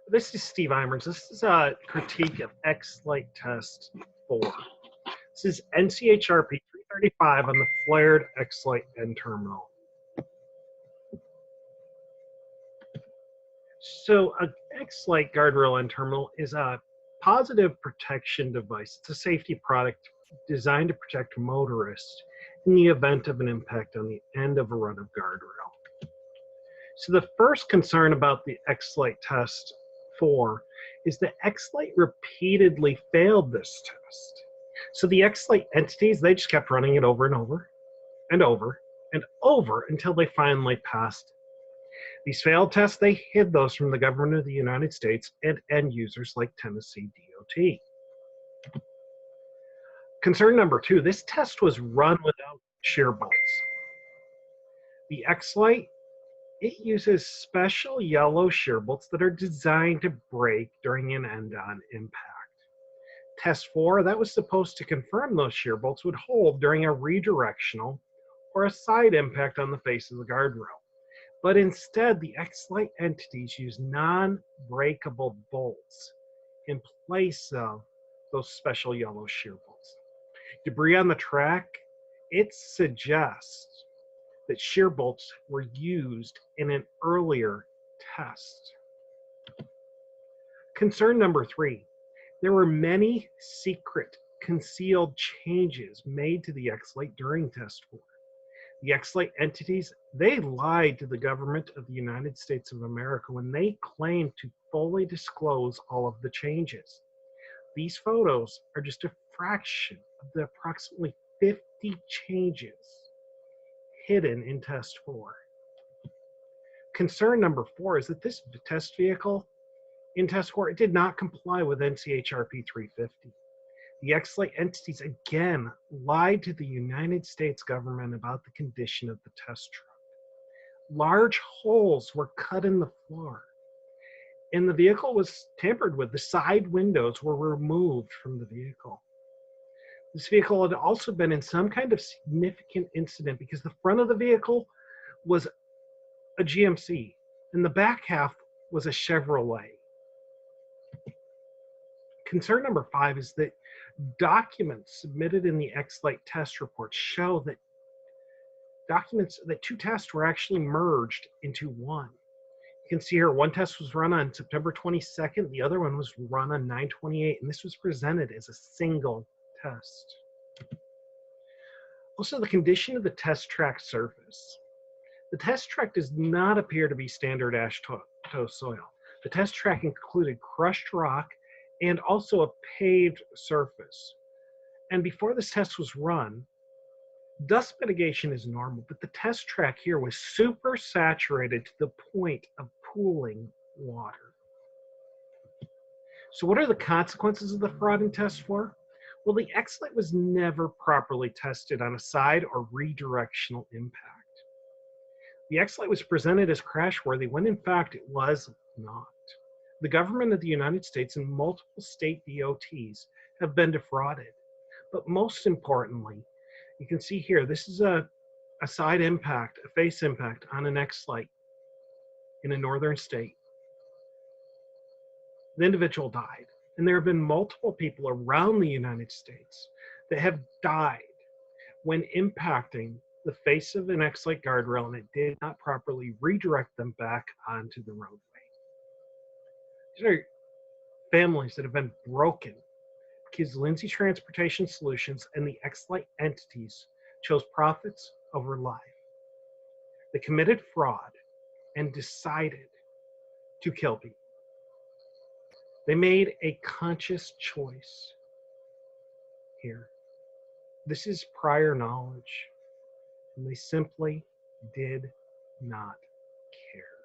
This is Steve Eimers. This is a critique of X-Lite test 4. This is NCHRP 335 on the flared X-Lite end terminal. So an X-Lite guardrail end terminal is a positive protection device. It's a safety product designed to protect motorists in the event of an impact on the end of a run of guardrail. So the first concern about the X-Lite test 4 is that X-Lite repeatedly failed this test. So the X-Lite entities, they just kept running it over and over and over and over until they finally passed it. These failed tests, they hid those from the government of the United States and end users like Tennessee DOT. Concern number 2, this test was run without shear bolts. The X-Lite, it uses special yellow shear bolts that are designed to break during an end-on impact. Test 4, that was supposed to confirm those shear bolts would hold during a redirectional or a side impact on the face of the guardrail. But instead, the X-Lite entities use non-breakable bolts in place of those special yellow shear bolts. Debris on the track, it suggests that shear bolts were used in an earlier test. Concern number 3, there were many secret, concealed changes made to the X-Lite during test 4. The X-Lite entities, they lied to the government of the United States of America when they claimed to fully disclose all of the changes. These photos are just a fraction of the approximately 50 changes hidden in test 4. Concern number 4 is that this test vehicle in test 4, it did not comply with NCHRP 350. The X-Lite entities again lied to the United States government about the condition of the test truck. Large holes were cut in the floor, and the vehicle was tampered with. The side windows were removed from the vehicle. This vehicle had also been in some kind of significant incident because the front of the vehicle was a GMC, and the back half was a Chevrolet. Concern number 5 is that documents submitted in the X-Lite test report show that two tests were actually merged into one. You can see here, one test was run on September 22nd, the other one was run on 9/28, and this was presented as a single test. Also, the condition of the test track surface. The test track does not appear to be standard AASHTO soil. The test track included crushed rock and also a paved surface. And before this test was run, dust mitigation is normal, but the test track here was super saturated to the point of pooling water. So what are the consequences of the fraud in test 4? Well, the X-Lite was never properly tested on a side or redirectional impact. The X-Lite was presented as crashworthy when in fact it was not. The government of the United States and multiple state DOTs have been defrauded. But most importantly, you can see here, this is a side impact, a face impact on an X-Lite in a northern state. The individual died. And there have been multiple people around the United States that have died when impacting the face of an X-Lite guardrail, and it did not properly redirect them back onto the roadway. These are families that have been broken because Lindsay Transportation Solutions and the X-Lite entities chose profits over life. They committed fraud and decided to kill people. They made a conscious choice here. This is prior knowledge, and they simply did not care.